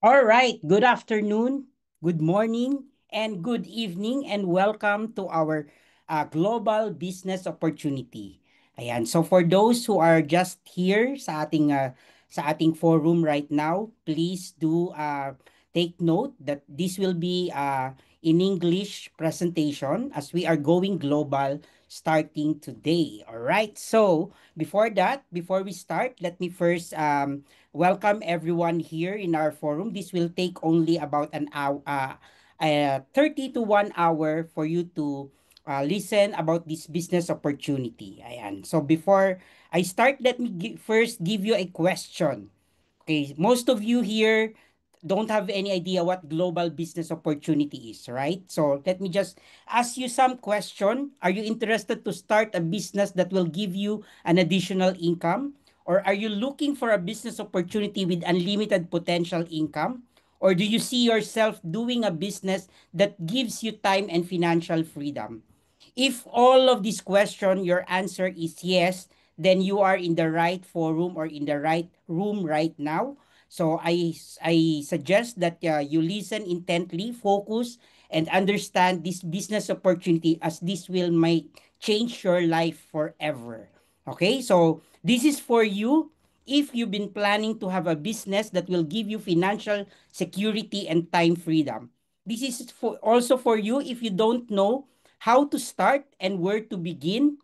All right, good afternoon, good morning, and good evening, and welcome to our global business opportunity. Ayan, so for those who are just here sa ating forum right now, please do take note that this will be in English presentation as we are going global starting today. All right, so before we start, let me first welcome everyone here in our forum. This will take only about an hour, 30 to 1 hour for you to listen about this business opportunity. Ayan. So before I start, let me first give you a question. Okay, most of you here don't have any idea what global business opportunity is, right? So let me just ask you some question. Are you interested to start a business that will give you an additional income? Or are you looking for a business opportunity with unlimited potential income? Or do you see yourself doing a business that gives you time and financial freedom? If all of these questions, your answer is yes, then you are in the right forum or in the right room right now. So I suggest that you listen intently, focus, and understand this business opportunity as this will might change your life forever. Okay, so this is for you if you've been planning to have a business that will give you financial security and time freedom. This is also for you if you don't know how to start and where to begin.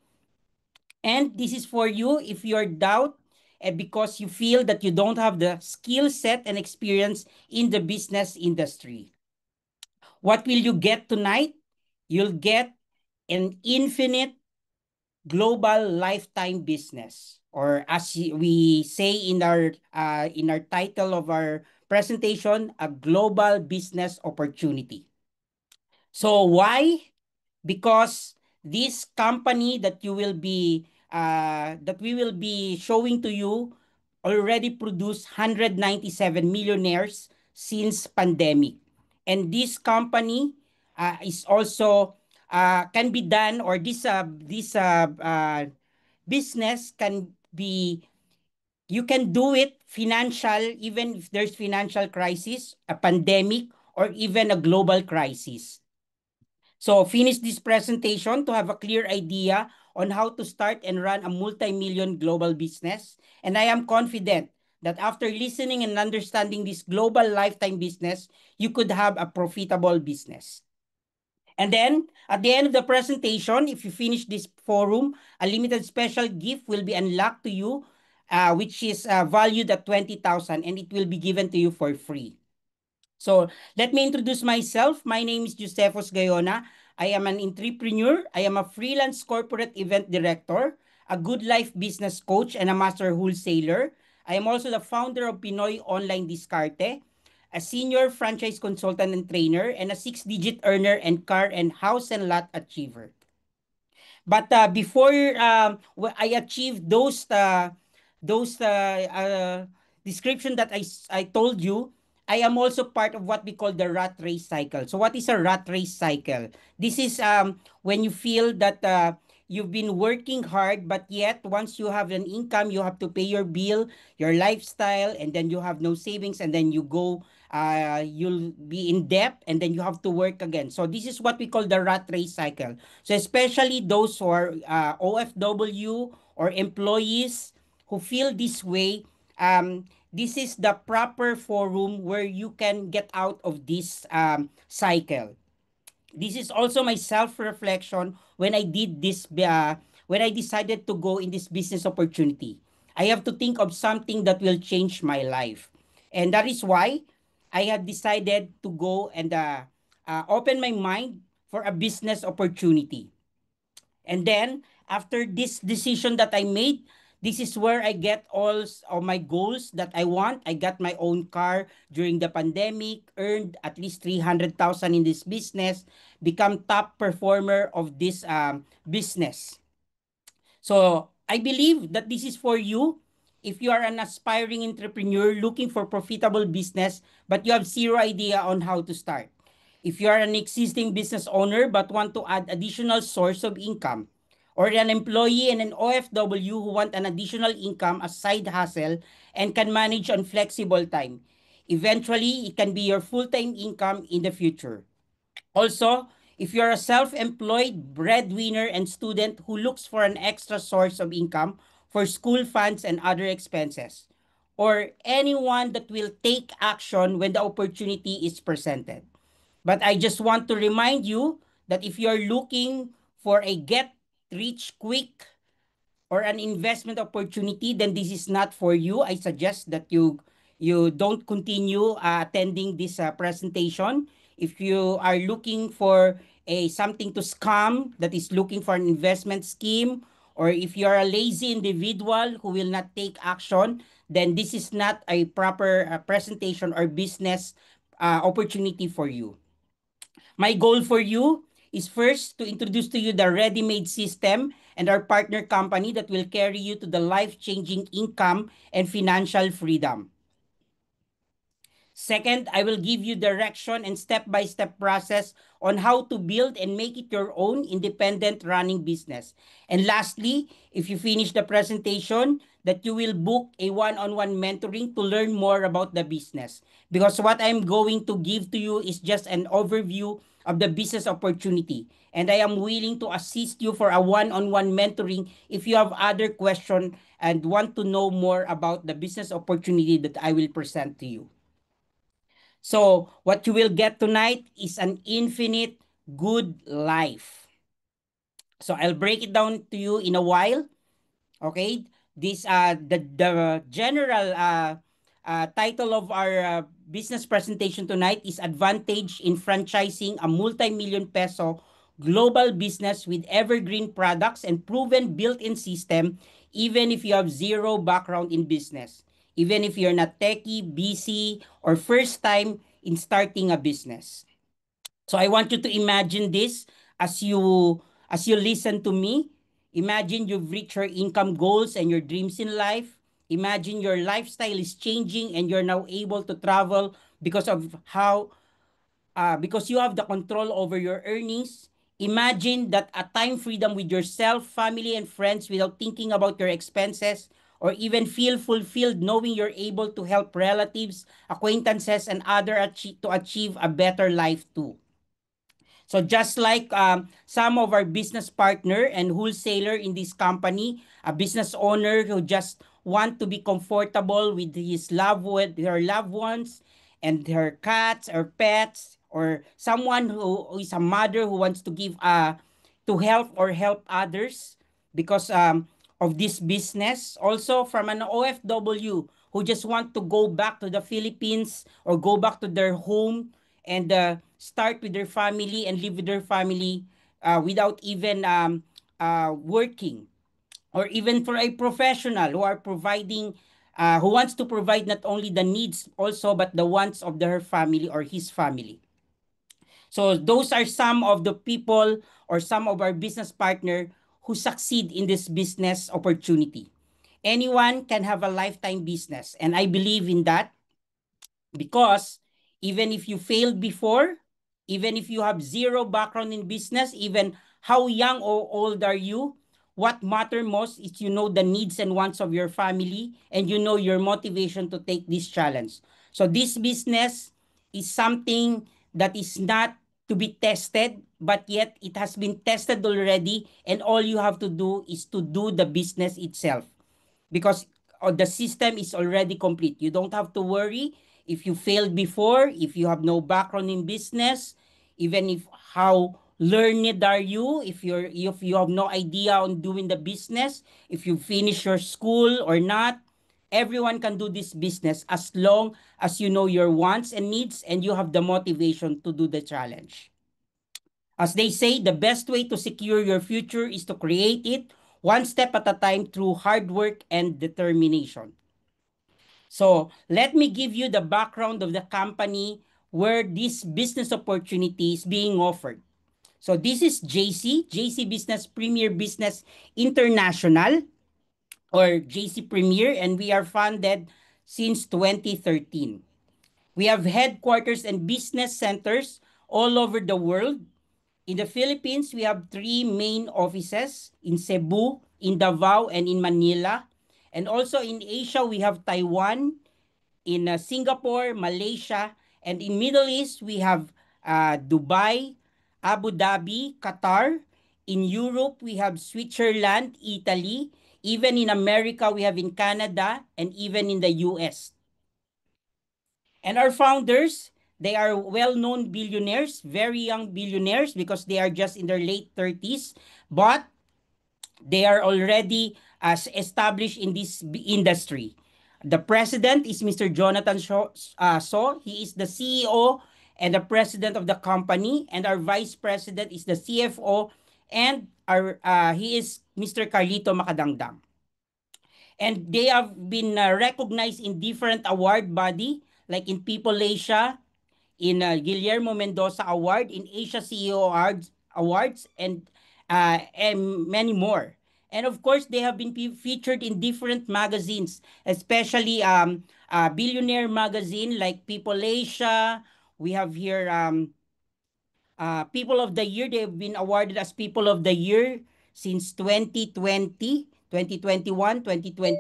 And this is for you if you're doubt because you feel that you don't have the skill set and experience in the business industry. What will you get tonight? You'll get an infinite global lifetime business, or as we say in our title of our presentation, a global business opportunity. So why? Because this company that we will be showing to you already produced 197 millionaires since pandemic. And this company is also can be done, or this business can be, you can do it financial even if there's financial crisis, a pandemic, or even a global crisis. So finish this presentation to have a clear idea on how to start and run a multi-million global business. And I am confident that after listening and understanding this global lifetime business, you could have a profitable business. And then at the end of the presentation, if you finish this forum, a limited special gift will be unlocked to you, which is valued at 20,000, and it will be given to you for free. So let me introduce myself. My name is Josephus Gayona. I am an entrepreneur. I am a freelance corporate event director, a good life business coach, and a master wholesaler. I am also the founder of Pinoy Online Discarte, a senior franchise consultant and trainer, and a six-digit earner and car and house and lot achiever. But before I achieved those description that I told you, I am also part of what we call the rat race cycle. So what is a rat race cycle? This is when you feel that you've been working hard, but yet once you have an income, you have to pay your bill, your lifestyle, and then you have no savings, and then you'll be in debt, and then you have to work again. So this is what we call the rat race cycle. So especially those who are OFW or employees who feel this way, this is the proper forum where you can get out of this cycle. This is also my self-reflection when I did this, when I decided to go in this business opportunity. I have to think of something that will change my life. And that is why I have decided to go and open my mind for a business opportunity. And then after this decision that I made, this is where I get all of my goals that I want. I got my own car during the pandemic, earned at least 300,000 in this business, become top performer of this business. So I believe that this is for you if you are an aspiring entrepreneur looking for profitable business, but you have zero idea on how to start. If you are an existing business owner but want to add additional source of income, or an employee and an OFW who want an additional income as side hustle and can manage on flexible time. Eventually, it can be your full-time income in the future. Also, if you're a self-employed breadwinner and student who looks for an extra source of income for school funds and other expenses, or anyone that will take action when the opportunity is presented. But I just want to remind you that if you're looking for a get rich quick or an investment opportunity, then this is not for you. I suggest that you don't continue attending this presentation. If you are looking for a something to scam that is looking for an investment scheme, or if you are a lazy individual who will not take action, then this is not a proper presentation or business opportunity for you. My goal for you is first to introduce to you the ready-made system and our partner company that will carry you to the life-changing income and financial freedom. Second, I will give you direction and step-by-step process on how to build and make it your own independent running business. And lastly, if you finish the presentation, that you will book a one-on-one mentoring to learn more about the business. Because what I'm going to give to you is just an overview of the business opportunity. And I am willing to assist you for a one-on-one mentoring if you have other questions and want to know more about the business opportunity that I will present to you. So, what you will get tonight is an infinite good life. So, I'll break it down to you in a while. Okay? This the general title of our business presentation tonight is Advantage in Franchising a Multi-Million Peso Global Business with Evergreen Products and Proven Built-in System, even if you have zero background in business, even if you're not techie, busy, or first time in starting a business. So I want you to imagine this as you listen to me. Imagine you've reached your income goals and your dreams in life. Imagine your lifestyle is changing and you're now able to travel because of how because you have the control over your earnings. Imagine that a time freedom with yourself, family, and friends without thinking about your expenses, or even feel fulfilled knowing you're able to help relatives, acquaintances, and to achieve a better life too. So just like some of our business partner and wholesaler in this company, a business owner who just want to be comfortable with with her loved ones and her cats or pets, or someone who is a mother who wants to give to help others because of this business. Also from an OFW who just want to go back to the Philippines or go back to their home and start with their family and live with their family without even working, or even for a professional who are providing who wants to provide not only the needs also but the wants of their family or his family. So those are some of the people or some of our business partner who succeed in this business opportunity. Anyone can have a lifetime business, and I believe in that because even if you failed before, even if you have zero background in business, even how young or old are you, what matter most is you know the needs and wants of your family and you know your motivation to take this challenge. So this business is something that is not to be tested, but yet it has been tested already, and all you have to do is to do the business itself because the system is already complete. You don't have to worry if you failed before, if you have no background in business, even if how learned are you, if you have no idea on doing the business, if you finish your school or not, everyone can do this business as long as you know your wants and needs and you have the motivation to do the challenge. As they say, the best way to secure your future is to create it one step at a time through hard work and determination. So let me give you the background of the company where this business opportunity is being offered. So this is JC Business Premier Business International, or JC Premier, and we are funded since 2013. We have headquarters and business centers all over the world. In the Philippines, we have three main offices in Cebu, in Davao, and in Manila. And also in Asia, we have Taiwan, in Singapore, Malaysia, and in Middle East, we have Dubai, Abu Dhabi, Qatar. In Europe, we have Switzerland, Italy. Even in America, we have in Canada, and even in the US. And our founders, they are well-known billionaires, very young billionaires because they are just in their late 30s, but they are already as established in this industry. The president is Mr. Jonathan So. He is the CEO and the president of the company, and our vice president is the CFO, and our he is Mr. Carlito Macadangdang. And they have been recognized in different award body, like in People Asia, in Guillermo Mendoza Award, in Asia CEO Awards, and many more. And of course, they have been featured in different magazines, especially Billionaire magazine like People Asia. We have here People of the Year. They've been awarded as People of the Year since 2020, 2021, 2022.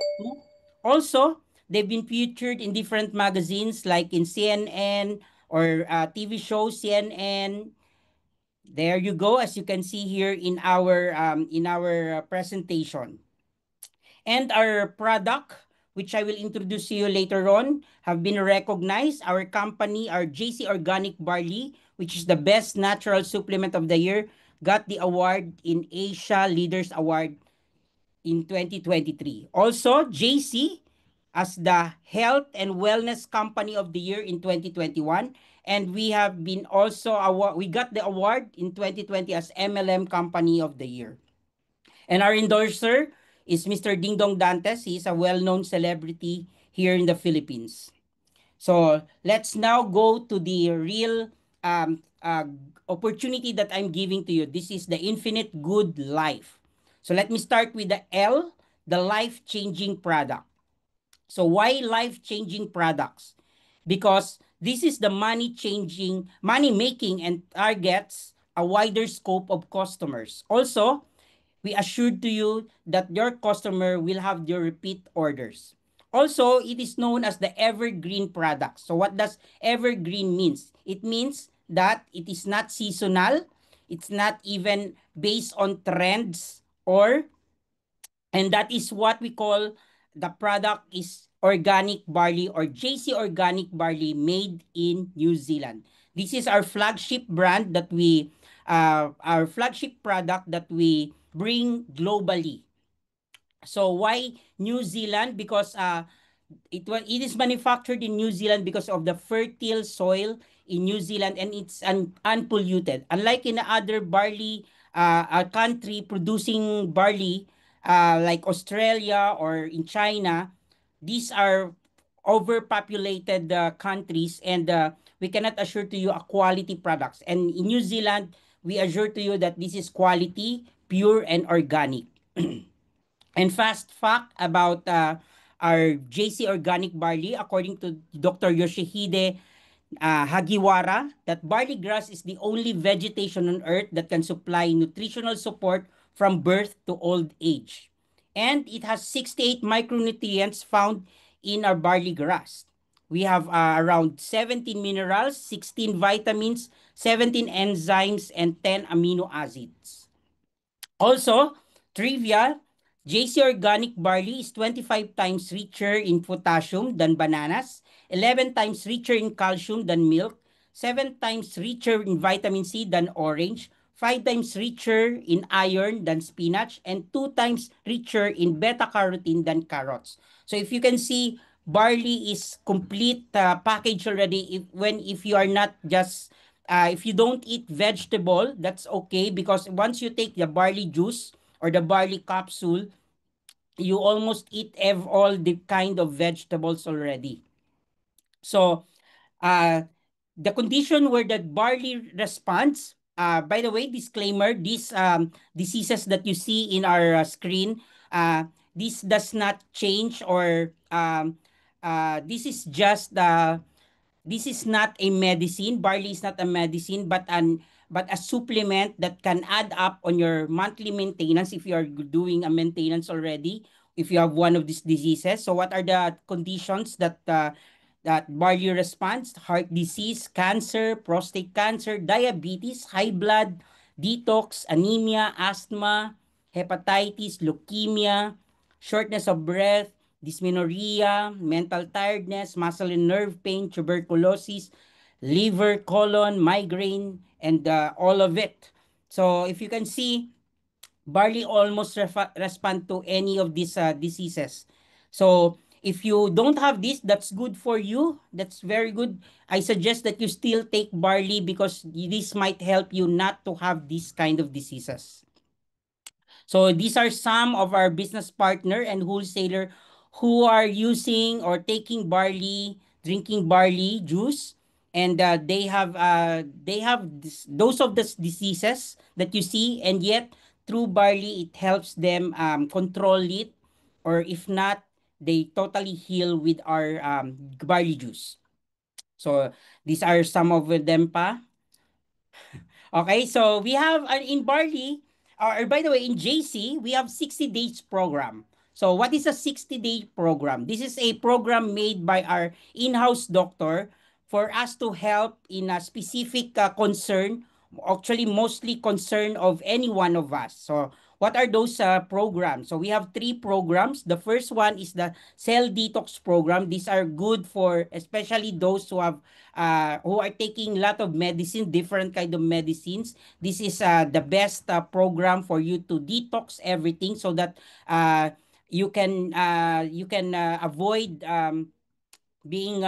Also, they've been featured in different magazines like in CNN or TV shows, CNN. There you go, as you can see here in our presentation. And our product, which I will introduce to you later on, have been recognized. Our company, our JC Organic Barley, which is the best natural supplement of the year, got the award in Asia Leaders Award in 2023. Also, JC as the Health and Wellness Company of the Year in 2021. And we have been also, we got the award in 2020 as MLM Company of the Year. And our endorser is Mr. Ding Dong Dantes. He is a well-known celebrity here in the Philippines. So let's now go to the real opportunity that I'm giving to you. This is the infinite good life. So let me start with the L, the life-changing product. So why life-changing products? Because this is the money-changing, money-making and targets a wider scope of customers. Also, we assured to you that your customer will have your repeat orders. Also, it is known as the evergreen product. So what does evergreen means? It means that it is not seasonal. It's not even based on trends or, and that is what we call the product is organic barley or JC Organic Barley made in New Zealand. This is our flagship brand that our flagship product that we bring globally. So why New Zealand? Because it is manufactured in New Zealand because of the fertile soil in New Zealand, and it's unpolluted. Unlike in other barley country producing barley like Australia or in China, these are overpopulated countries, and we cannot assure to you a quality products. And in New Zealand, we assure to you that this is quality, pure, and organic. And fast fact about our JC Organic Barley, according to Dr. Yoshihide Hagiwara, that barley grass is the only vegetation on earth that can supply nutritional support from birth to old age. And it has 68 micronutrients found in our barley grass. We have around 17 minerals, 16 vitamins, 17 enzymes, and 10 amino acids. Also, trivia, JC Organic Barley is 25 times richer in potassium than bananas, 11 times richer in calcium than milk, 7 times richer in vitamin C than orange, 5 times richer in iron than spinach, and 2 times richer in beta-carotene than carrots. So if you can see, barley is complete package already. If you are not just if you don't eat vegetable, that's okay, because once you take the barley juice or the barley capsule, you almost eat all the kind of vegetables already. So, the condition where the barley responds, by the way, disclaimer, these diseases that you see in our screen, this does not change or this is just this is not a medicine. Barley is not a medicine, but a supplement that can add up on your monthly maintenance if you are doing a maintenance already, if you have one of these diseases. So what are the conditions that that barley responds: heart disease, cancer, prostate cancer, diabetes, high blood, detox, anemia, asthma, hepatitis, leukemia, shortness of breath, dysmenorrhea, mental tiredness, muscle and nerve pain, tuberculosis, liver, colon, migraine, and all of it. So if you can see, barley almost respond to any of these diseases. So if you don't have this, that's good for you. That's very good. I suggest that you still take barley because this might help you not to have these kind of diseases. So these are some of our business partner and wholesaler who are using or taking barley, drinking barley juice, and they have those of the diseases that you see, and yet through barley it helps them control it, or if not, they totally heal with our barley juice. So these are some of them pa. Okay, so we have in Barley, or by the way, in JC, we have 60 days program. So what is a 60-day program? This is a program made by our in-house doctor for us to help in a specific concern, actually mostly concern of any one of us. So what are those programs? So we have three programs. The first one is the cell detox program. These are good for especially those who are taking a lot of medicine, different kind of medicines. This is the best program for you to detox everything so that you can avoid being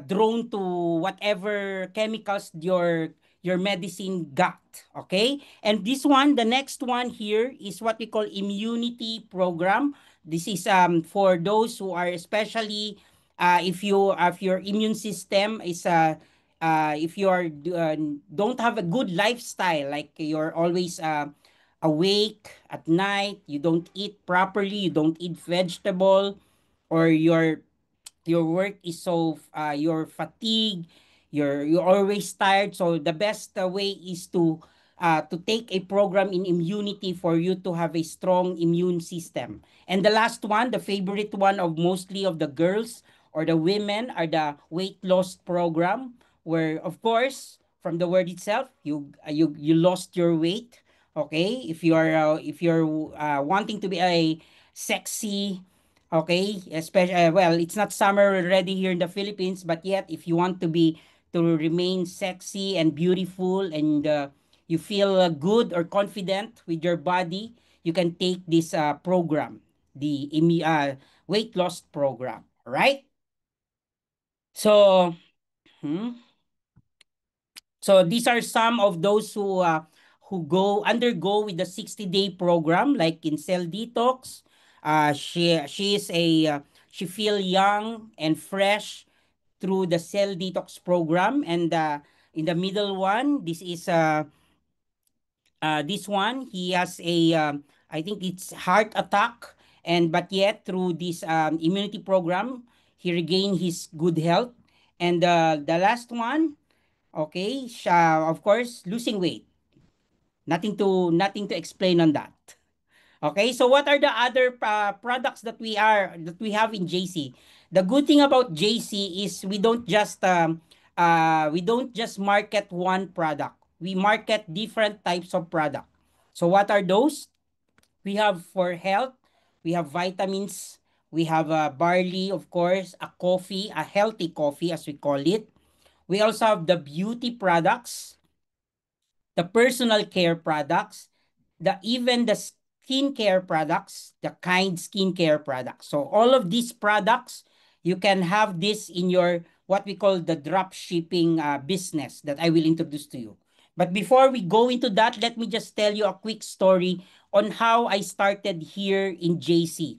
drawn to whatever chemicals your medicine got. Okay, and this one, the next one here is what we call immunity program. This is for those who are especially if your immune system is if you are don't have a good lifestyle, like you're always awake at night, you don't eat properly, you don't eat vegetable, or your work is so you're fatigued, you're always tired. So the best way is to take a program in immunity for you to have a strong immune system. And the last one, the favorite one of mostly of the girls or the women, are the weight loss program, where of course from the word itself you lost your weight. Okay, if you're wanting to be a sexy. Okay, especially well, it's not summer already here in the Philippines, but yet if you want to remain sexy and beautiful, and you feel good or confident with your body, you can take this program, the weight loss program, right? So, hmm, so these are some of those who go undergo with the 60-day program, like in Cell Detox. She is she feel young and fresh through the Cell Detox program, and in the middle one, this one he has a I think it's heart attack, and but yet through this immunity program he regained his good health, and the last one. Okay, siya, of course, losing weight. Nothing to explain on that. Okay, so what are the other products that we have in JC? The good thing about JC is we don't just market one product. We market different types of product. So what are those? We have for health, we have vitamins, we have barley, of course, a coffee, a healthy coffee as we call it. We also have the beauty products, the personal care products, the even the skincare products, the kind skincare products. So all of these products, you can have this in your what we call the drop shipping business that I will introduce to you. But before we go into that, let me just tell you a quick story on how I started here in JC.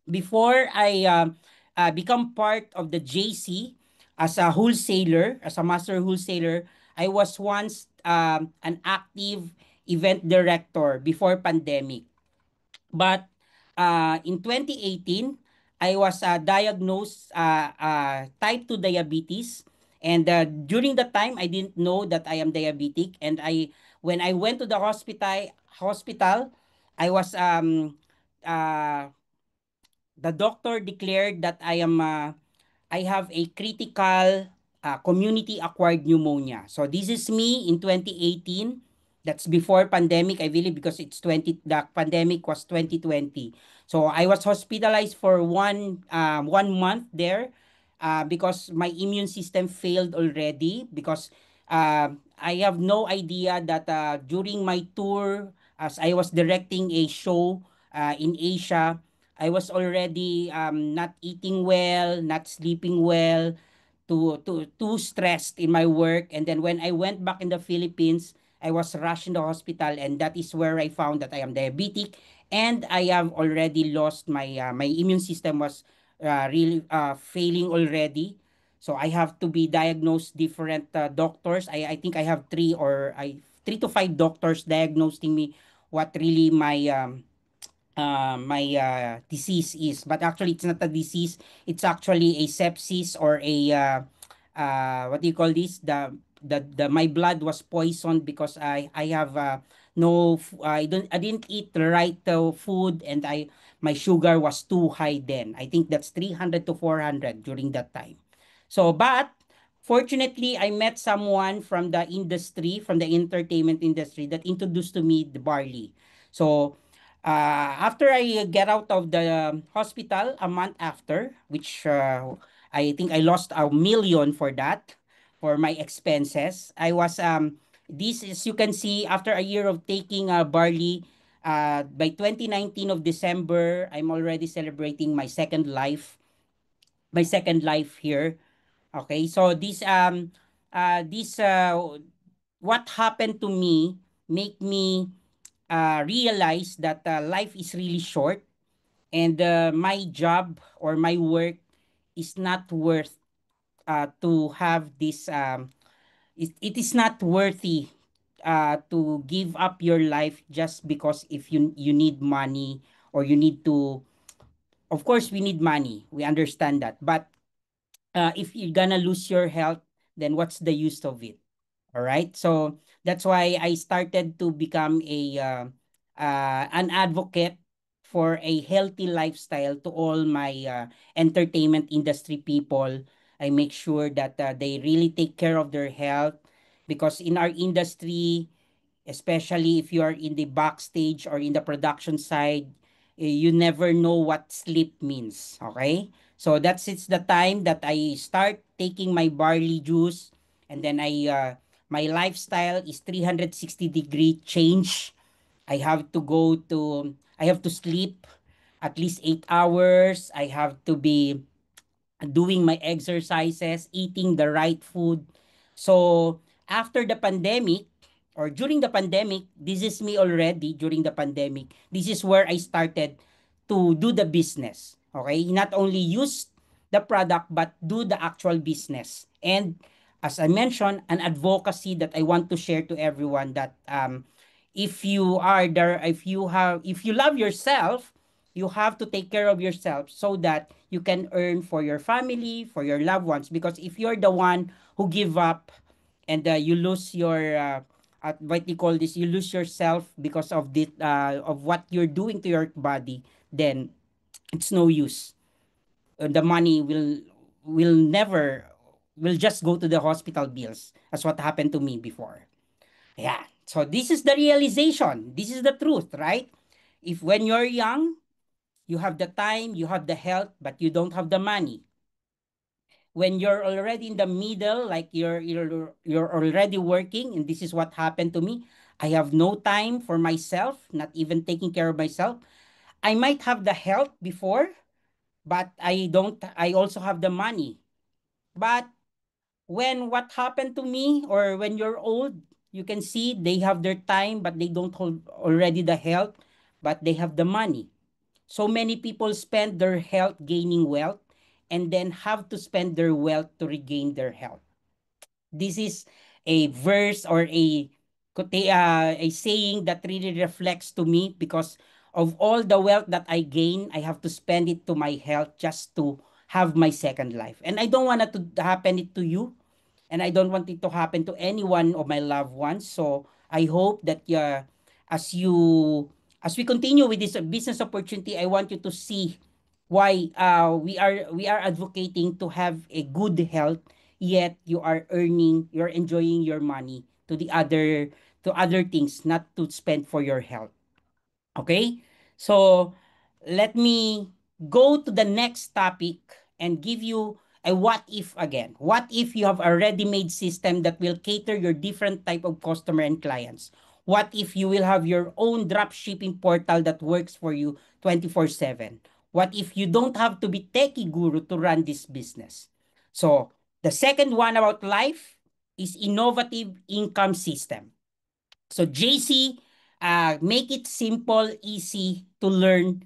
Before I become part of the JC as a wholesaler, as a master wholesaler, I was once an active event director before pandemic. But in 2018, I was diagnosed type 2 diabetes. And during the time, I didn't know that I am diabetic. And when I went to the hospital, I was uh, the doctor declared that I am I have a critical community-acquired pneumonia. So this is me in 2018. That's before pandemic, I believe, because the pandemic was 2020. So I was hospitalized for 1 month there because my immune system failed already because I have no idea that during my tour, as I was directing a show in Asia, I was already not eating well, not sleeping well, too stressed in my work. And then when I went back in the Philippines, I was rushed in the hospital, and that is where I found that I am diabetic, and I have already lost my immune system was really failing already. So I have to be diagnosed different doctors. I think I have three to five doctors diagnosing me what really my disease is. But actually, it's not a disease. It's actually a sepsis or what do you call this? The my blood was poisoned because I have I didn't eat the right food, and my sugar was too high then. I think that's 300 to 400 during that time. So, but fortunately, I met someone from the industry, from the entertainment industry, that introduced to me the barley. So, after I get out of the hospital a month after, which I think I lost 1 million for that, for my expenses. I was this is you can see after a year of taking barley, by 2019 of December, I'm already celebrating my second life here. Okay, so this what happened to me make me realize that life is really short, and my job or my work is not worth to have this it is not worthy to give up your life just because if you need money, or you need to, of course we need money, we understand that, but if you're gonna lose your health, then what's the use of it? All right. So that's why I started to become an advocate for a healthy lifestyle to all my entertainment industry people. I make sure that they really take care of their health, because in our industry, especially if you are in the backstage or in the production side, you never know what sleep means. Okay? So that's it's the time that I start taking my barley juice, and then my lifestyle is 360-degree change. I have to sleep at least 8 hours. I have to be doing my exercises, eating the right food. So after the pandemic, or during the pandemic, this is me already during the pandemic. This is where I started to do the business. Okay? Not only use the product, but do the actual business. And as I mentioned, an advocacy that I want to share to everyone, that if you are there, if you love yourself, you have to take care of yourself so that you can earn for your family, for your loved ones. Because if you're the one who give up, and you lose your what you call this, you lose yourself because of what you're doing to your body, then it's no use. The money will never will just go to the hospital bills, as what happened to me before. Yeah. So this is the realization. This is the truth, right? If when you're young, you have the time, you have the health, but you don't have the money. When you're already in the middle, like you're already working, and this is what happened to me. I have no time for myself, not even taking care of myself. I might have the health before, but I also have the money. But when what happened to me, or when you're old, you can see they have their time, but they don't hold already the health, but they have the money. So many people spend their health gaining wealth, and then have to spend their wealth to regain their health. This is a verse, or a saying that really reflects to me, because of all the wealth that I gain, I have to spend it to my health just to have my second life. And I don't want it to happen it to you, and I don't want it to happen to any one of my loved ones. So I hope that as you as we continue with this business opportunity, I want you to see why we are advocating to have a good health, yet you're enjoying your money to other things, not to spend for your health. Okay? So let me go to the next topic and give you a what if again. What if you have a ready-made system that will cater your different type of customer and clients? What if you will have your own drop shipping portal that works for you 24/7? What if you don't have to be techie guru to run this business? So, the second one about life is innovative income system. So JC, make it simple, easy to learn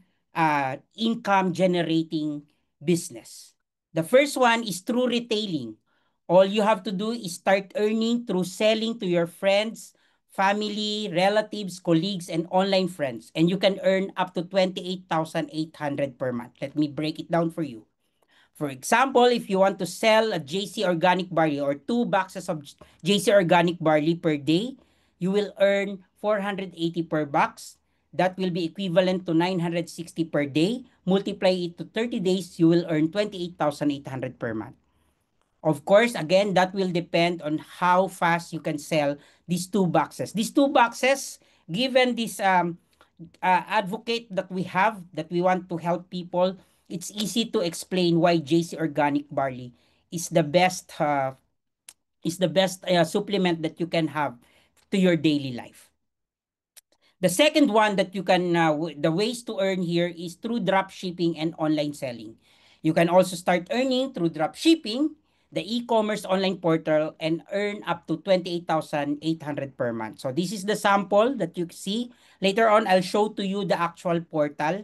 income generating business. The first one is through retailing. All you have to do is start earning through selling to your friends, family, relatives, colleagues, and online friends. And you can earn up to 28,800 per month. Let me break it down for you. For example, if you want to sell a JC organic barley or 2 boxes of JC organic barley per day, you will earn 480 per box. That will be equivalent to 960 per day. Multiply it to 30 days, you will earn 28,800 per month. Of course, again, that will depend on how fast you can sell these 2 boxes. These 2 boxes, given this advocate that we have, that we want to help people, it's easy to explain why JC Organic Barley is the best supplement that you can have to your daily life. The second one that you can, the ways to earn here is through drop shipping and online selling. You can also start earning through drop shipping, the e-commerce online portal, and earn up to 28,800 per month. So this is the sample that you see. Later on, I'll show to you the actual portal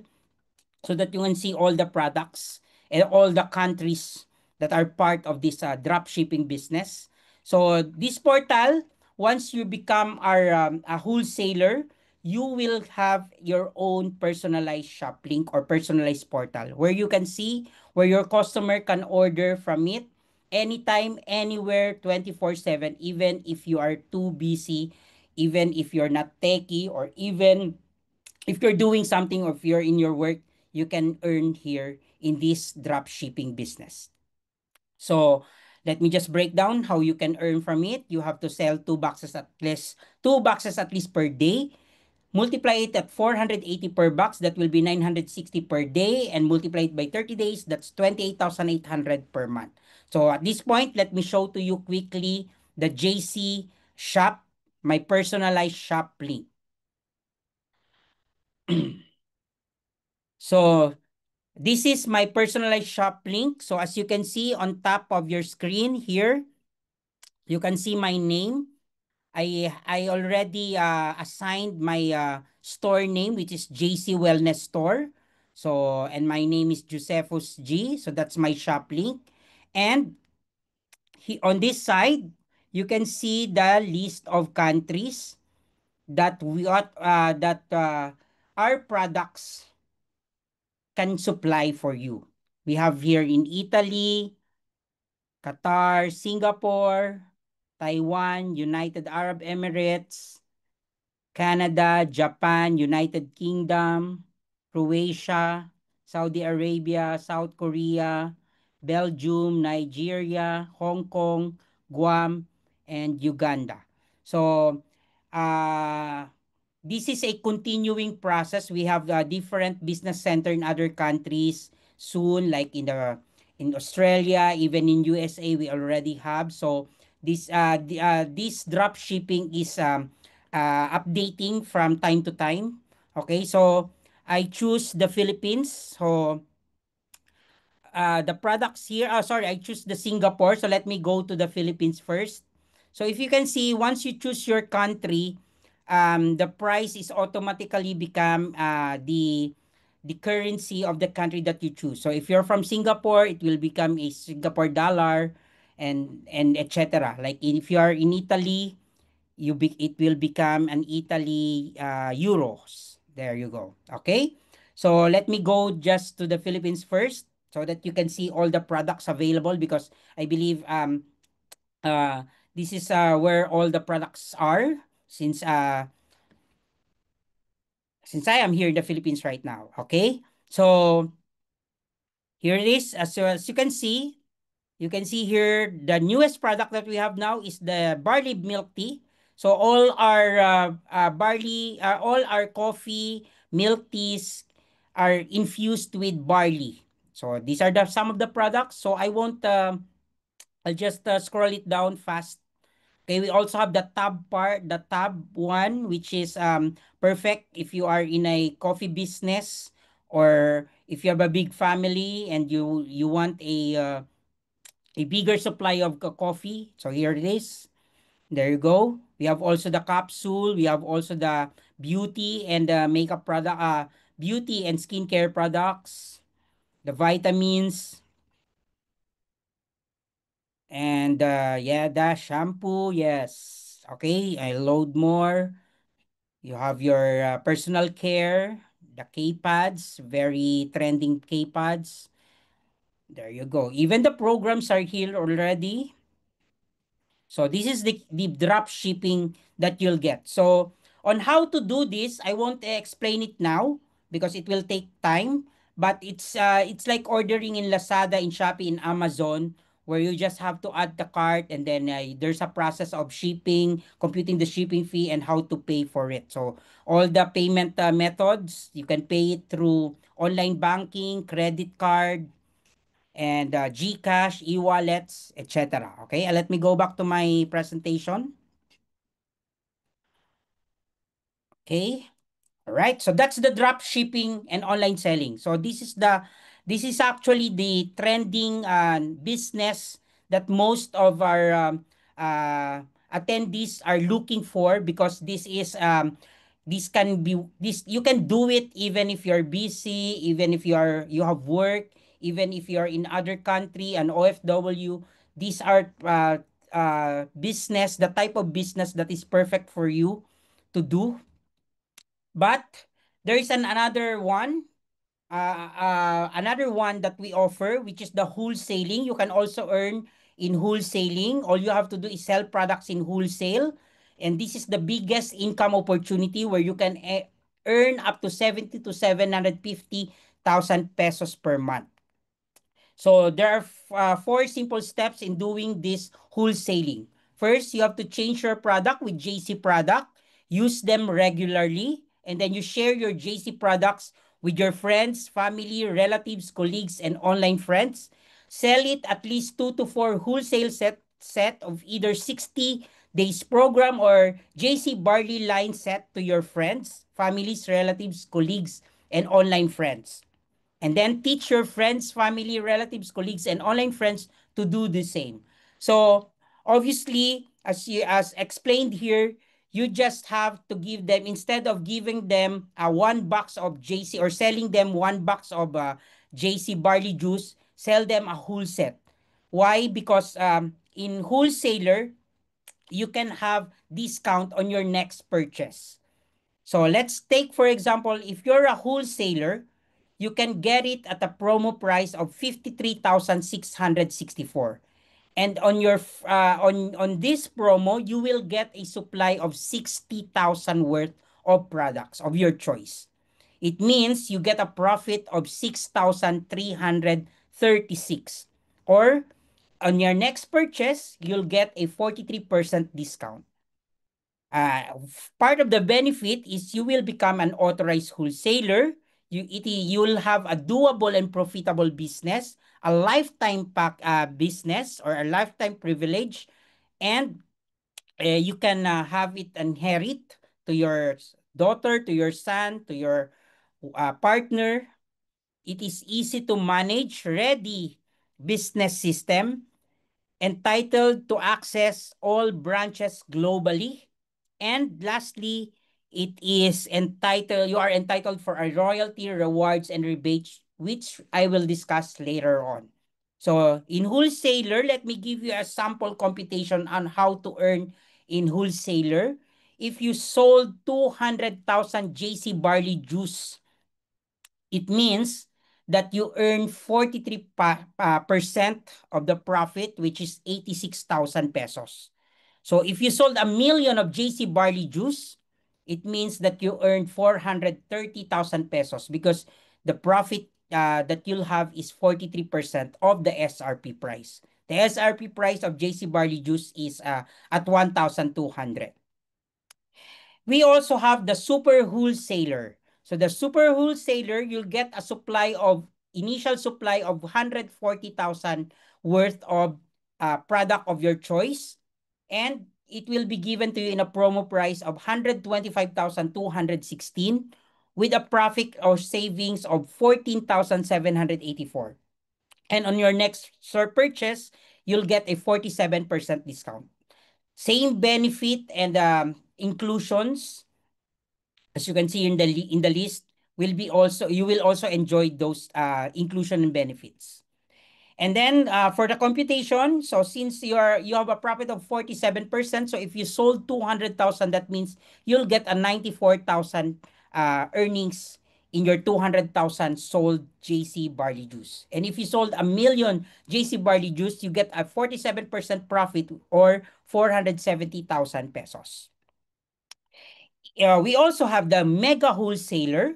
so that you can see all the products and all the countries that are part of this drop shipping business. So this portal, once you become a wholesaler, you will have your own personalized shop link or personalized portal where you can see where your customer can order from it anytime, anywhere, 24/7, even if you are too busy, even if you're not techie, or even if you're doing something or if you're in your work, you can earn here in this drop shipping business. So let me just break down how you can earn from it. You have to sell 2 boxes at least per day. Multiply it at 480 per box, that will be 960 per day, and multiply it by 30 days, that's 28,800 per month. So at this point, let me show to you quickly the JC shop, my personalized shop link. So this is my personalized shop link. So as you can see on top of your screen here, you can see my name. I already assigned my store name, which is JC Wellness Store. So, and my name is Josephus G. So that's my shop link. And on this side, you can see the list of countries that our products can supply for you. We have here in Italy, Qatar, Singapore, Taiwan, United Arab Emirates, Canada, Japan, United Kingdom, Croatia, Saudi Arabia, South Korea, Belgium, Nigeria, Hong Kong, Guam, and Uganda. So, uh, this is a continuing process. We have a different business center in other countries soon, like in Australia, even in USA, we already have. So this drop shipping is updating from time to time. Okay, so I choose the Philippines. So the products here, oh sorry, I choose the Singapore. So let me go to the Philippines first. So if you can see, once you choose your country, the price is automatically become the currency of the country that you choose. So if you're from Singapore, it will become a Singapore dollar, and etc. Like if you are in Italy, it will become an Italy euros. There you go. Okay? So let me go just to the Philippines first so that you can see all the products available, because I believe uh this is where all the products are, since I am here in the Philippines right now. Okay? So Here it is. As you can see, here the newest product that we have now is the barley milk tea. So all our all our coffee, milk teas are infused with barley. So these are some of the products. So I won't, I'll just scroll it down fast. Okay, we also have the tab one, which is perfect if you are in a coffee business, or if you have a big family and you want a bigger supply of coffee. So here it is. There you go. We have also the capsule. We have also the beauty and makeup product, beauty and skincare products, the vitamins, and yeah, the shampoo. Yes. Okay, I load more. You have your personal care, the K-pads, very trending K-pads. There you go. Even the programs are here already. So this is the drop shipping that you'll get. So on how to do this, I won't explain it now because it will take time. But it's like ordering in Lazada, in Shopee, in Amazon, where you just have to add the cart, and then there's a process of shipping, computing the shipping fee, and how to pay for it. So all the payment methods, you can pay it through online banking, credit card, and GCash, e-wallets, etc. Okay, let me go back to my presentation. Okay. All right. So that's the drop shipping and online selling. So this is actually the trending business that most of our attendees are looking for, because this can be, this you can do it even if you're busy, even if you have work, even if you're in other country, an OFW. These are business, the type of business that is perfect for you to do. But there is another one that we offer, which is the wholesaling. You can also earn in wholesaling. All you have to do is sell products in wholesale, and this is the biggest income opportunity where you can earn up to 70 to 750,000 pesos per month. So there are four simple steps in doing this wholesaling. First, you have to change your product with JC product, use them regularly, and then you share your JC products with your friends, family, relatives, colleagues, and online friends. Sell it at least 2 to 4 wholesale set of either 60 days program or JC barley line set to your friends, families, relatives, colleagues, and online friends. And then teach your friends, family, relatives, colleagues, and online friends to do the same. So obviously, as explained here, you just have to give them, instead of giving them a 1 box of JC, or selling them 1 box of JC barley juice, sell them a whole set. Why? Because in wholesaler, you can have discount on your next purchase. So let's take, for example, if you're a wholesaler, you can get it at a promo price of 53,664. And on your on this promo, you will get a supply of 60,000 worth of products of your choice. It means you get a profit of 6,336. Or on your next purchase, you'll get a 43% discount. Part of the benefit is you will become an authorized wholesaler. You'll have a doable and profitable business, a lifetime business, or a lifetime privilege, and you can have it inherit to your daughter, to your son, to your partner. It is easy to manage, ready business system, entitled to access all branches globally. And lastly, you are entitled for a royalty, rewards, and rebates, which I will discuss later on. So in wholesaler, let me give you a sample computation on how to earn in wholesaler. If you sold 200,000 JC barley juice, it means that you earn 43% of the profit, which is 86,000 pesos. So if you sold 1,000,000 of JC barley juice, it means that you earned 430,000 pesos, because the profit that you'll have is 43% of the SRP price. The SRP price of JC Barley Juice is at 1,200. We also have the super wholesaler. So the super wholesaler, you'll get a supply of initial supply of 140,000 worth of product of your choice, and it will be given to you in a promo price of 125,216 with a profit or savings of 14,784. And on your next purchase, you'll get a 47% discount. Same benefit and inclusions, as you can see in the list, will be also, you will also enjoy those inclusion and benefits. And then for the computation, so since you have a profit of 47%, so if you sold 200,000, that means you'll get a 94,000 earnings in your 200,000 sold JC Barley Juice. And if you sold a million JC Barley Juice, you get a 47% profit or 470,000 pesos. We also have the mega wholesaler,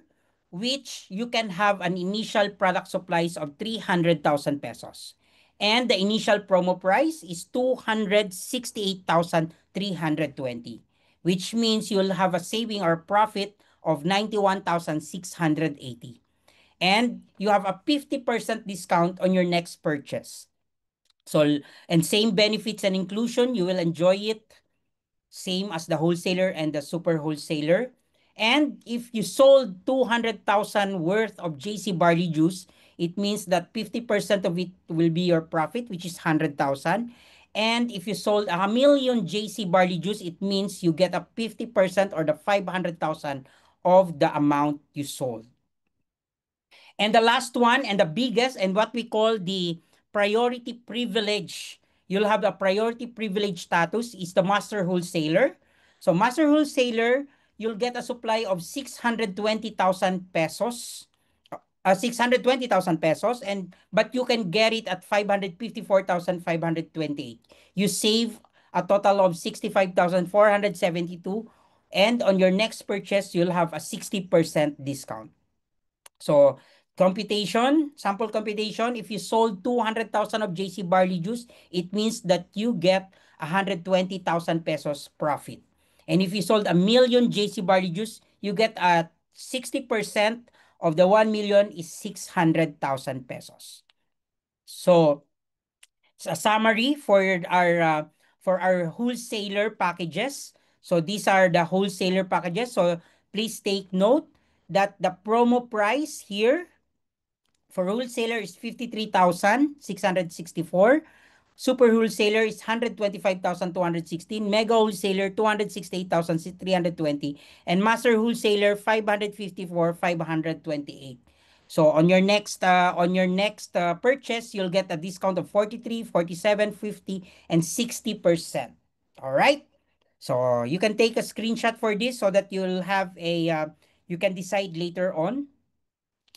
which you can have an initial product supplies of 300,000 pesos. And the initial promo price is 268,320, which means you'll have a saving or profit of 91,680. And you have a 50% discount on your next purchase. So, and same benefits and inclusion, you will enjoy it same as the wholesaler and the super wholesaler. And if you sold 200,000 worth of JC Barley Juice, it means that 50% of it will be your profit, which is 100,000. And if you sold a million JC Barley Juice, it means you get a 50% or the 500,000 of the amount you sold. And the last one and the biggest and what we call the priority privilege. You'll have the priority privilege status is the master wholesaler. So master wholesaler, you'll get a supply of 620,000 pesos. 620,000 pesos and but you can get it at 554,528. You save a total of 65,472 and on your next purchase you'll have a 60% discount. So, sample computation, if you sold 200,000 of JC Barley Juice, it means that you get 120,000 pesos profit. And if you sold a million JC Barley Juice, you get a 60% of the 1 million is 600,000 pesos. So, a summary for our wholesaler packages. So these are the wholesaler packages. So please take note that the promo price here for wholesaler is 53,664. Super wholesaler is 125,216. Mega wholesaler 268,320. And master wholesaler 554,528. So on your next purchase, you'll get a discount of 43, 47, 50, and 60%. All right? So you can take a screenshot for this so that you'll have you can decide later on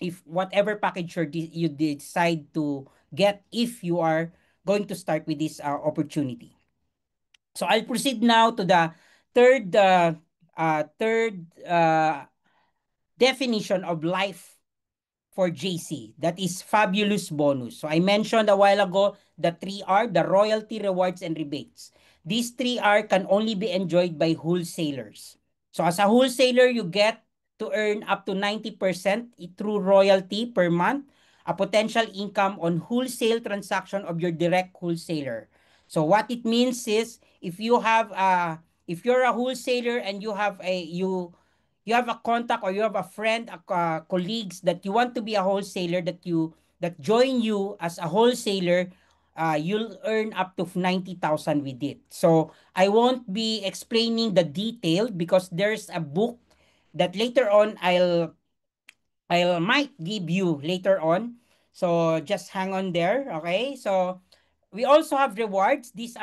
if whatever package you decide to get if you are going to start with this opportunity. So I'll proceed now to the third definition of life for JC. That is fabulous bonus. So I mentioned a while ago the 3R, the royalty, rewards, and rebates. These 3R can only be enjoyed by wholesalers. So as a wholesaler, you get to earn up to 90% through royalty per month, a potential income on wholesale transaction of your direct wholesaler. So what it means is if you're a wholesaler and you have a contact or you have a friend, colleagues that you want to be a wholesaler that join you as a wholesaler, you'll earn up to 90,000 with it. So I won't be explaining the detail because there's a book that later on I might give you later on. So just hang on there, okay? So we also have rewards. These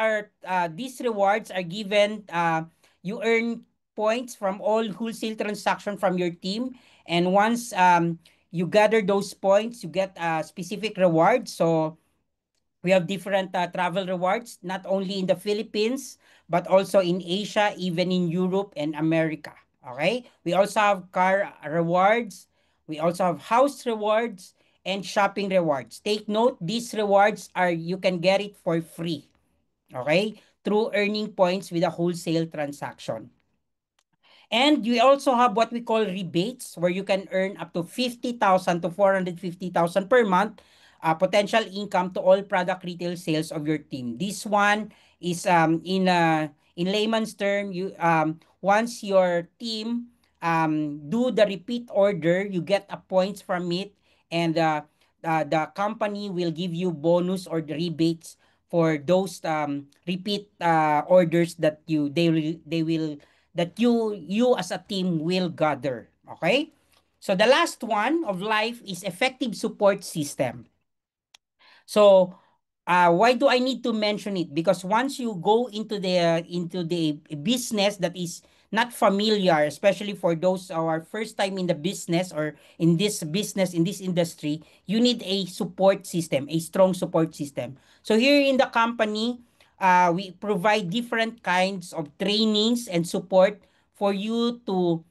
rewards are given. You earn points from all wholesale transaction from your team, and once you gather those points, you get a specific reward. So we have different travel rewards, not only in the Philippines, but also in Asia, even in Europe and America. Okay? We also have car rewards. We also have house rewards and shopping rewards. Take note, these rewards are you can get it for free, okay? Through earning points with a wholesale transaction. And you also have what we call rebates, where you can earn up to 50,000 to 450,000 per month potential income to all product retail sales of your team. This one is in layman's term, you once your team do the repeat order, you get a points from it, and the company will give you bonus or the rebates for those repeat orders that they will that you as a team will gather. Okay? So the last one of life is effective support system. So, why do I need to mention it? Because once you go into the business that is not familiar, especially for those who are first time in the business or in this business in this industry, you need a support system, a strong support system. So here in the company, we provide different kinds of trainings and support for you to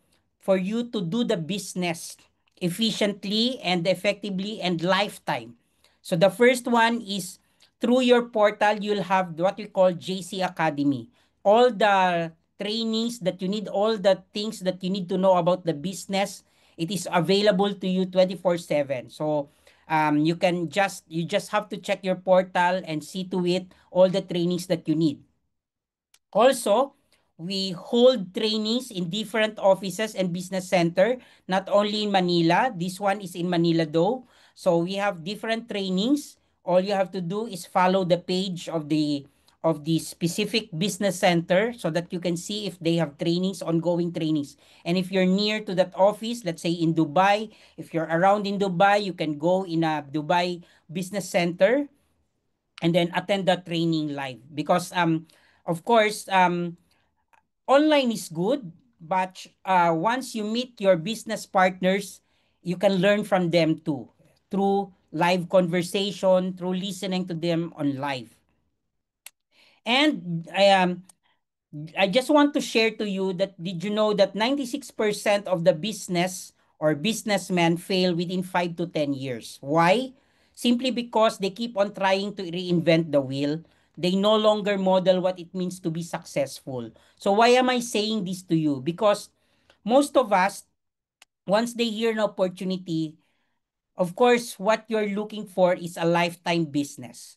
do the business efficiently and effectively and lifetime. So the first one is through your portal, you'll have what we call JC Academy. All the trainings that you need, all the things that you need to know about the business, it is available to you 24/7. So you just have to check your portal and see to it all the trainings that you need. Also, we hold trainings in different offices and business center, not only in Manila. This one is in Manila though. So we have different trainings. All you have to do is follow the page of the specific business center so that you can see if they have trainings, ongoing trainings. And if you're near to that office, let's say in Dubai, if you're around in Dubai, you can go in a Dubai business center and then attend the training live because of course online is good, but once you meet your business partners, you can learn from them too through live conversation, through listening to them on live. And I just want to share to you that did you know that 96% of the business or businessmen fail within 5 to 10 years? Why? Simply because they keep on trying to reinvent the wheel. They no longer model what it means to be successful. So why am I saying this to you? Because most of us, once they hear an opportunity, of course, what you're looking for is a lifetime business.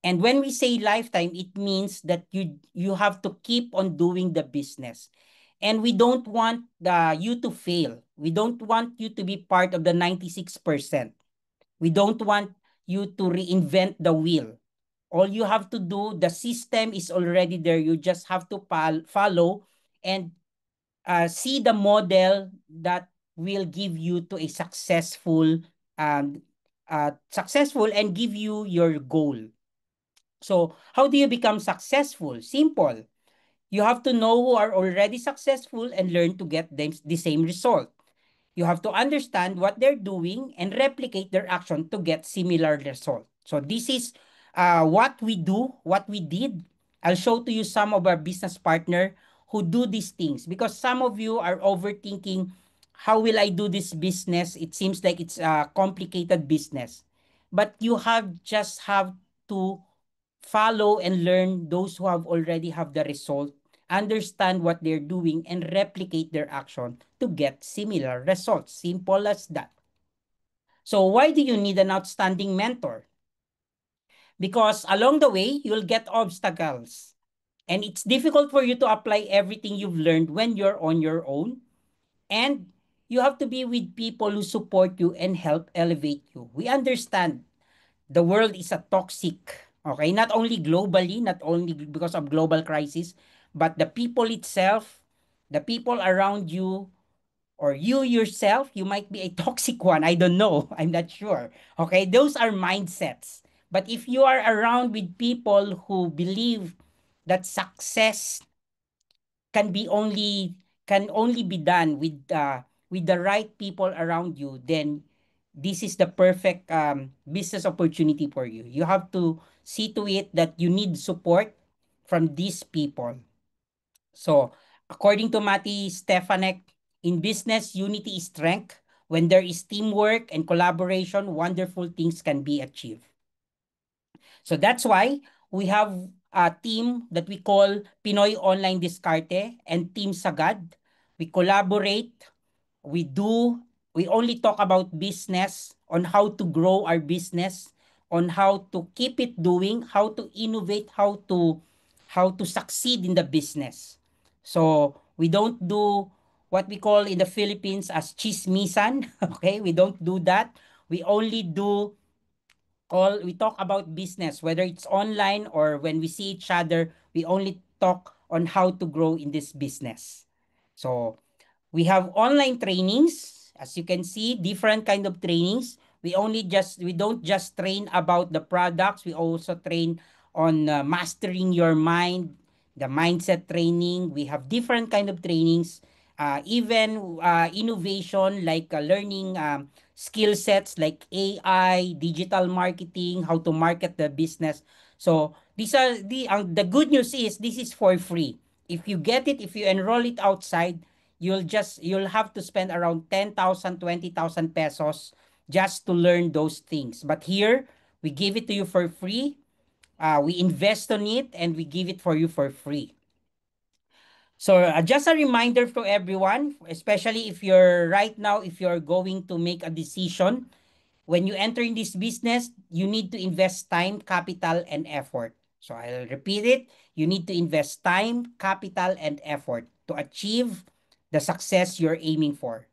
And when we say lifetime, it means that you have to keep on doing the business. And we don't want you to fail. We don't want you to be part of the 96%. We don't want you to reinvent the wheel. All you have to do, the system is already there. You just have to follow and see the model that will give you to a um, successful and give you your goal. So, how do you become successful? Simple. You have to know who are already successful and learn to get them the same result. You have to understand what they're doing and replicate their action to get similar result. So this is what we do, what we did. I'll show to you some of our business partner who do these things because some of you are overthinking, how will I do this business? It seems like it's a complicated business. But you have to follow and learn those who have already have the result, understand what they're doing, and replicate their action to get similar results. Simple as that. So why do you need an outstanding mentor? Because along the way, you'll get obstacles. And it's difficult for you to apply everything you've learned when you're on your own. And you have to be with people who support you and help elevate you. We understand the world is a toxic, okay? Not only globally, not only because of global crisis, but the people itself, the people around you, or you yourself, you might be a toxic one. I don't know. I'm not sure. Okay, those are mindsets. But if you are around with people who believe that success can be only can only be done with the right people around you, then this is the perfect business opportunity for you. You have to see to it that you need support from these people. So, according to Mati Stefanek, in business, unity is strength, When there is teamwork and collaboration, wonderful things can be achieved. So that's why we have a team that we call Pinoy Online Discarte and Team Sagad. We collaborate, we do, we only talk about business, on how to grow our business, on how to keep it doing, how to innovate, how to succeed in the business. So we don't do what we call in the Philippines as chismisan. Okay, we don't do that. We only do all we talk about business, whether it's online or when we see each other, we only talk on how to grow in this business. So we have online trainings, as you can see, different kind of trainings. We don't just train about the products, we also train on mastering your mind, the mindset training. We have different kind of trainings, even innovation like learning skill sets like AI, digital marketing, how to market the business. So these are the good news is this is for free. If you get it, if you enroll it outside, you'll have to spend around 10,000 20,000 pesos just to learn those things. But here, we give it to you for free. We invest on it and we give it for you for free. So just a reminder to everyone, especially if you're right now, if you're going to make a decision, when you enter in this business, you need to invest time, capital, and effort. So I'll repeat it. You need to invest time, capital, and effort to achieve the success you're aiming for.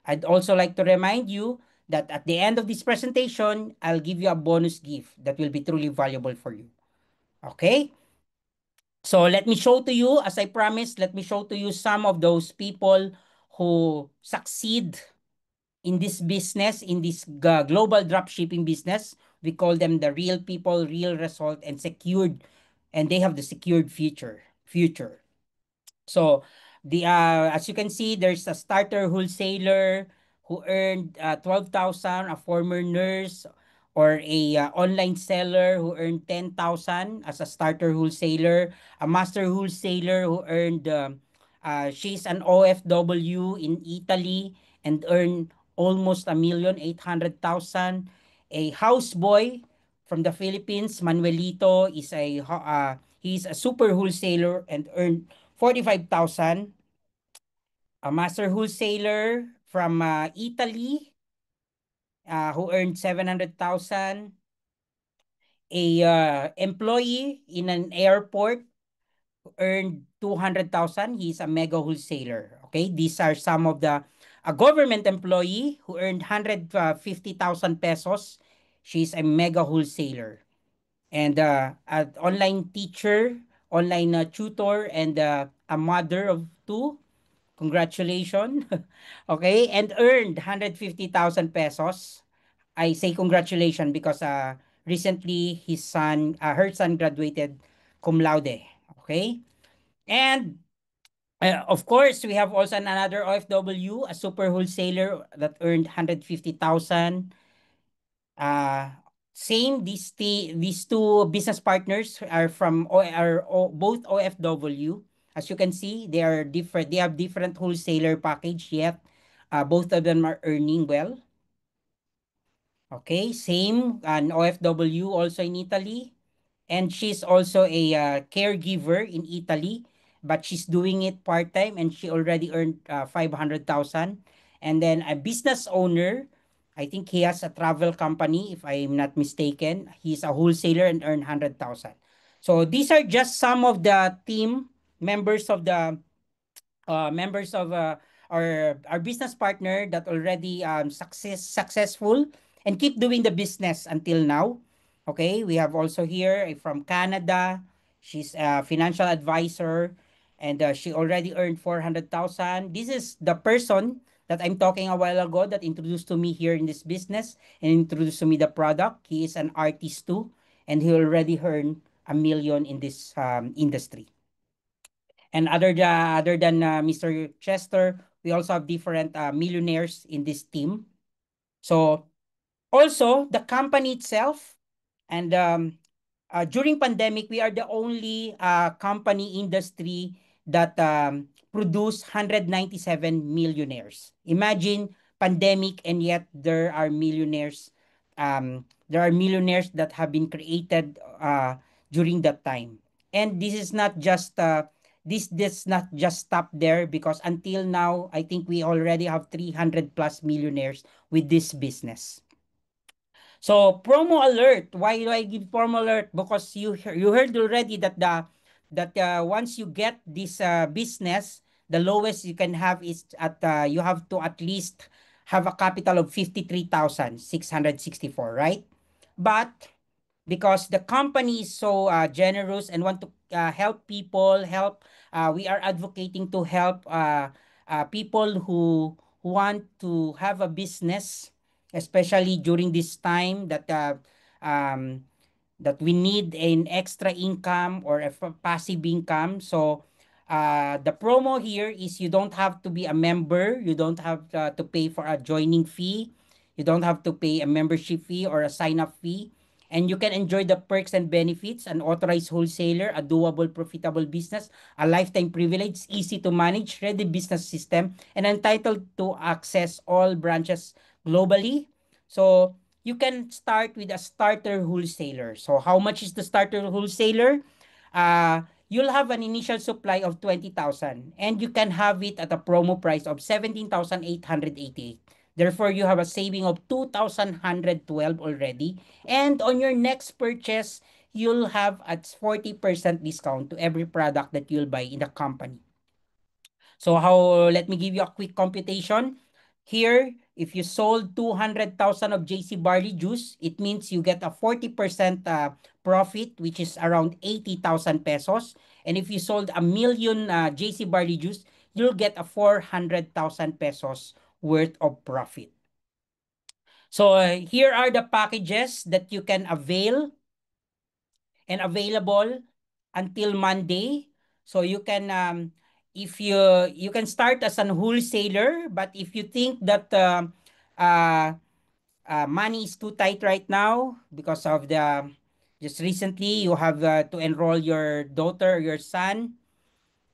I'd also like to remind you that at the end of this presentation, I'll give you a bonus gift that will be truly valuable for you. Okay? So let me show to you, as I promised, let me show to you some of those people who succeed in this business, in this global dropshipping business. We call them the real people, real result, and secured, and they have the secured future. So the as you can see, there's a starter wholesaler who earned 12,000, a former nurse, or a online seller who earned 10,000 as a starter wholesaler, a master wholesaler who earned she's an OFW in Italy and earned almost 1,800,000. A houseboy from the Philippines, Manuelito, he's a super wholesaler and earned 45,000. A master wholesaler from Italy who earned 700,000. A employee in an airport who earned 200,000. He's a mega wholesaler. Okay, these are some of the a government employee who earned 150,000 pesos. She's a mega wholesaler. And an online teacher, online tutor, and a mother of two. Congratulations. Okay, and earned 150,000 pesos. I say congratulations because recently her son graduated cum laude. Okay, and of course we have also another OFW, a super wholesaler that earned 150,000. Uh, Same, these two business partners are both OFW. As you can see, they are different. They have different wholesaler package, yet both of them are earning well. Okay, same, an OFW also in Italy. And she's also a caregiver in Italy, but she's doing it part-time and she already earned 500,000. And then a business owner, I think he has a travel company, if I'm not mistaken. He's a wholesaler and earned 100,000. So these are just some of the team members of the our business partner that already successful and keep doing the business until now. Okay, we have also here from Canada. She's a financial advisor and she already earned 400,000. This is the person that I'm talking a while ago that introduced to me here in this business and introduced to me the product. He is an artist too and he already earned 1 million in this industry. And other than Mr. Chester, we also have different millionaires in this team. So also the company itself, and during pandemic, we are the only company industry that produce 197 millionaires. Imagine pandemic, and yet there are millionaires that have been created during that time. And this does not just stop there, because until now, I think we already have 300 plus millionaires with this business. So promo alert. Why do I give promo alert? Because you heard already that once you get this business, the lowest you can have is you have to at least have a capital of 53,664, right? But because the company is so generous and want to help people, we are advocating to help people who want to have a business, especially during this time um, that we need an extra income or a passive income. So the promo here is you don't have to be a member. You don't have to pay for a joining fee. You don't have to pay a membership fee or a sign-up fee. And you can enjoy the perks and benefits: an authorized wholesaler, a doable, profitable business, a lifetime privilege, easy to manage, ready business system, and entitled to access all branches globally. So you can start with a starter wholesaler. So how much is the starter wholesaler? You'll have an initial supply of 20,000, and you can have it at a promo price of 17,888. Therefore, you have a saving of 2,112 already. And on your next purchase, you'll have a 40% discount to every product that you'll buy in the company. So let me give you a quick computation. Here, if you sold 200,000 of JC barley juice, it means you get a 40% profit, which is around 80,000 pesos. And if you sold a million JC barley juice, you'll get a 400,000 pesos worth of profit. So here are the packages that you can avail and available until Monday. So you can if you can start as an wholesaler, but if you think that uh, money is too tight right now because of the just recently you have to enroll your daughter or your son.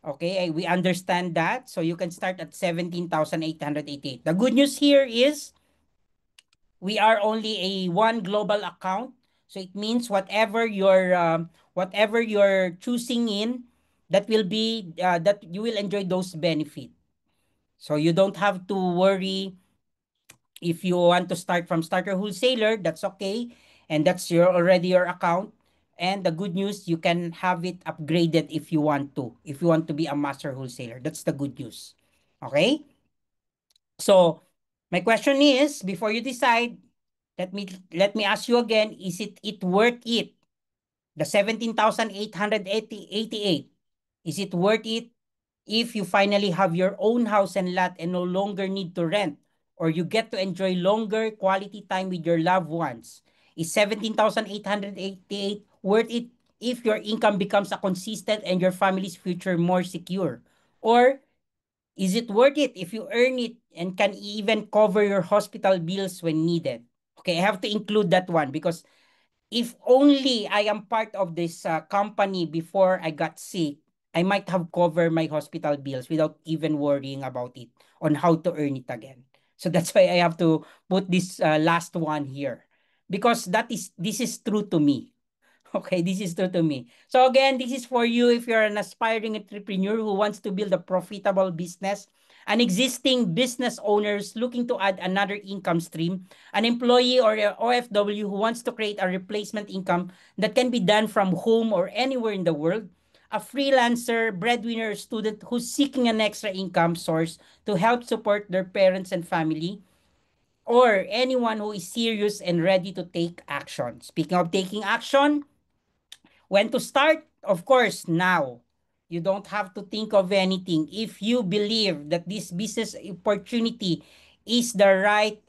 Okay, we understand that. So you can start at 17,888. The good news here is we are only a one global account. So it means whatever you're choosing in, that will be that you will enjoy those benefits. So you don't have to worry if you want to start from starter wholesaler, that's okay. And that's your account. And the good news, you can have it upgraded if you want to. If you want to be a master wholesaler, that's the good news. Okay? So my question is, before you decide, let me ask you again, is it worth it? The 17,888, is it worth it if you finally have your own house and lot and no longer need to rent, or you get to enjoy longer quality time with your loved ones? Is 17,888 worth it if your income becomes a consistent and your family's future more secure? Or is it worth it if you earn it and can even cover your hospital bills when needed? Okay, I have to include that one because if only I am part of this company before I got sick, I might have covered my hospital bills without even worrying about it on how to earn it again. So that's why I have to put this last one here, because this is true to me. Okay, this is true to me. So again, this is for you if you're an aspiring entrepreneur who wants to build a profitable business, an existing business owners looking to add another income stream, an employee or a OFW who wants to create a replacement income that can be done from home or anywhere in the world, a freelancer, breadwinner, student who's seeking an extra income source to help support their parents and family, or anyone who is serious and ready to take action. Speaking of taking action, when to start? Of course, now. You don't have to think of anything. If you believe that this business opportunity is the right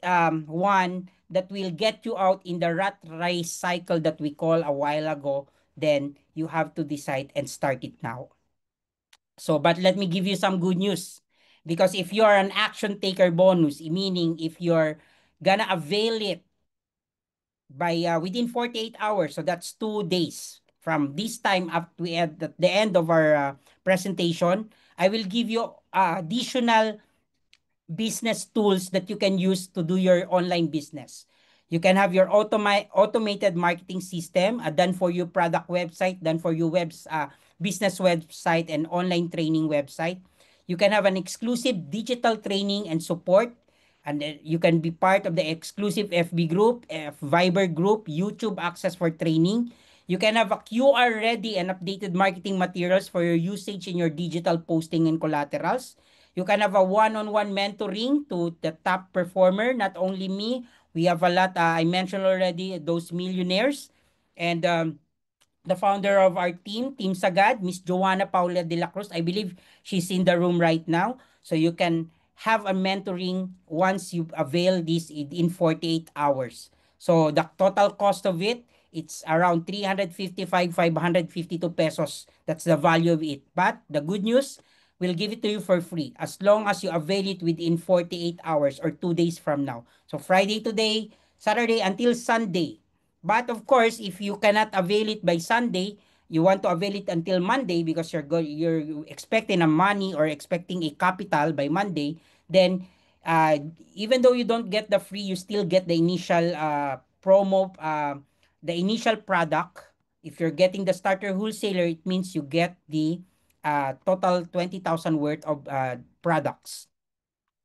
one that will get you out in the rat race cycle that we call a while ago, then you have to decide and start it now. So, but let me give you some good news. Because if you are an action taker bonus, meaning if you're gonna avail it by within 48 hours. So that's 2 days from this time up to the end of our presentation. I will give you additional business tools that you can use to do your online business. You can have your automated marketing system, a done for you product website, done for you business website and online training website. You can have an exclusive digital training and support, and you can be part of the exclusive FB group, Viber group, YouTube access for training. You can have a QR ready and updated marketing materials for your usage in your digital posting and collaterals. You can have a one-on-one mentoring to the top performer, not only me. We have a lot, I mentioned already, those millionaires. And the founder of our team, Team Sagad, Miss Joanna Paula de la Cruz. I believe she's in the room right now. So you can have a mentoring once you avail this in 48 hours. So the total cost of it, it's around 355, 552 pesos. That's the value of it. But the good news, we'll give it to you for free as long as you avail it within 48 hours or 2 days from now. So Friday today, Saturday until Sunday. But of course, if you cannot avail it by Sunday, you want to avail it until Monday because you're expecting a money or expecting a capital by Monday, then uh, even though you don't get the free, you still get the initial promo, the initial product. If you're getting the starter wholesaler, it means you get the total 20,000 worth of products.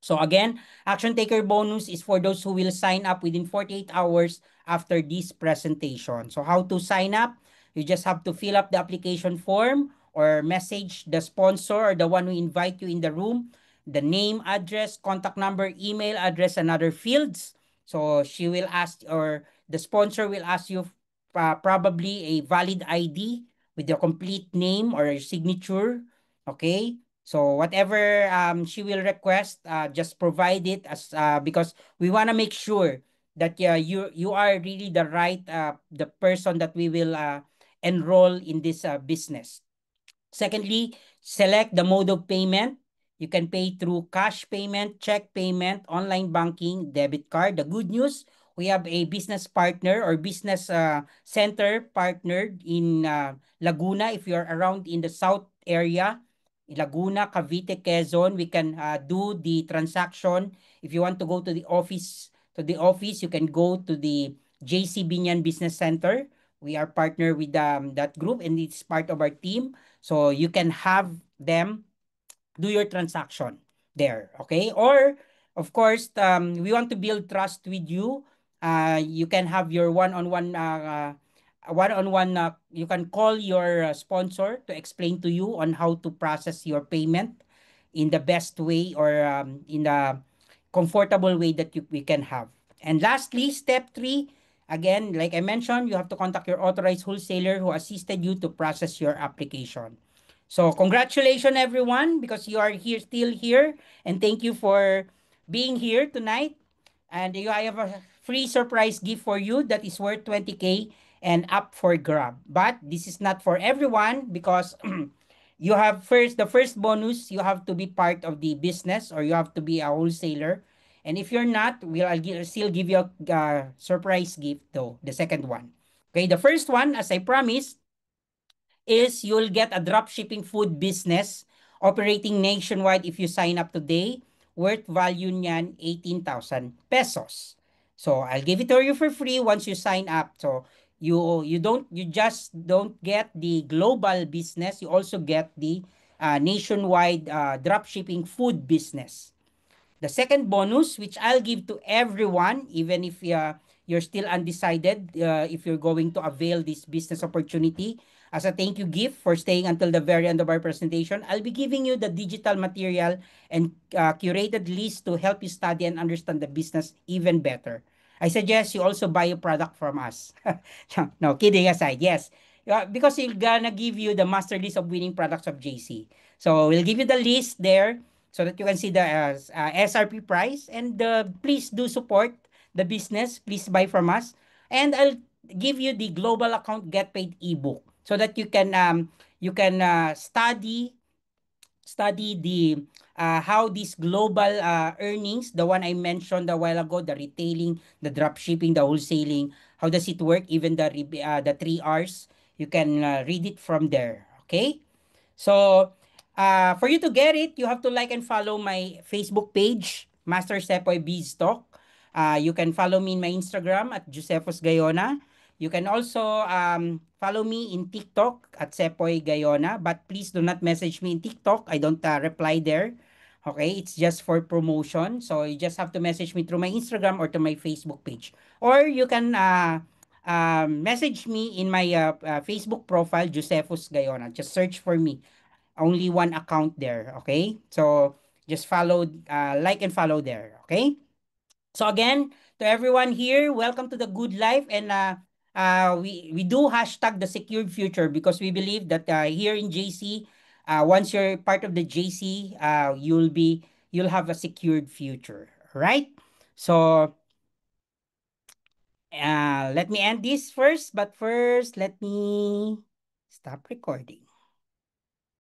So again, action taker bonus is for those who will sign up within 48 hours after this presentation. So how to sign up? You just have to fill up the application form or message the sponsor or the one who invite you in the room, the name, address, contact number, email address, and other fields. So she will ask, or the sponsor will ask you probably a valid ID with your complete name or your signature. Okay. So whatever she will request, just provide it as because we want to make sure that you are really the right the person that we will enroll in this business. Secondly, select the mode of payment. You can pay through cash payment, check payment, online banking, debit card. The good news, we have a business partner or business center partner in Laguna. If you're around in the south area, Laguna, Cavite, Quezon, we can do the transaction. If you want to go to the office, you can go to the JC Binyan Business Center. We are partner with that group and it's part of our team. So you can have them do your transaction there, okay? Or of course, we want to build trust with you. You can have your one-on-one. You can call your sponsor to explain to you on how to process your payment in the best way or in the comfortable way that we can have. And lastly, step three, again, like I mentioned, you have to contact your authorized wholesaler who assisted you to process your application. So congratulations everyone because you are here still here and thank you for being here tonight. And I have a free surprise gift for you that is worth 20K and up for grab. But this is not for everyone because you have the first bonus, you have to be part of the business or you have to be a wholesaler. And if you're not, still give you a surprise gift though, the second one. Okay, the first one, as I promised, is you'll get a drop shipping food business operating nationwide if you sign up today. Worth value niyan 18,000 pesos. So I'll give it to you for free once you sign up. So you just don't get the global business, you also get the nationwide drop shipping food business. The second bonus, which I'll give to everyone, even if you're still undecided if you're going to avail this business opportunity, as a thank you gift for staying until the very end of our presentation, I'll be giving you the digital material and curated list to help you study and understand the business even better. I suggest you also buy a product from us. No, kidding aside. Yes. Because we're gonna give you the master list of winning products of JC. So we'll give you the list there so that you can see the SRP price. And please do support the business. Please buy from us. And I'll give you the global account get paid ebook so that you can study the how these global earnings, the one I mentioned a while ago, the retailing, the drop shipping, the wholesaling, how does it work? Even the 3 R's, you can read it from there. Okay. So, for you to get it, you have to like and follow my Facebook page. Master Sepoy Beanstalk. You can follow me in my Instagram at Josephus Gayona. You can also follow me in TikTok at Sepoy Gayona. But please do not message me in TikTok. I don't reply there. Okay, it's just for promotion. So you just have to message me through my Instagram or to my Facebook page. Or you can message me in my Facebook profile, Josephus Gayona. Just search for me. Only one account there. Okay, so just follow, like and follow there. Okay. So again, to everyone here, welcome to the good life, and we do hashtag the secured future because we believe that here in JC, once you're part of the JC, you'll have a secured future, right? So let me end this first, but first let me stop recording.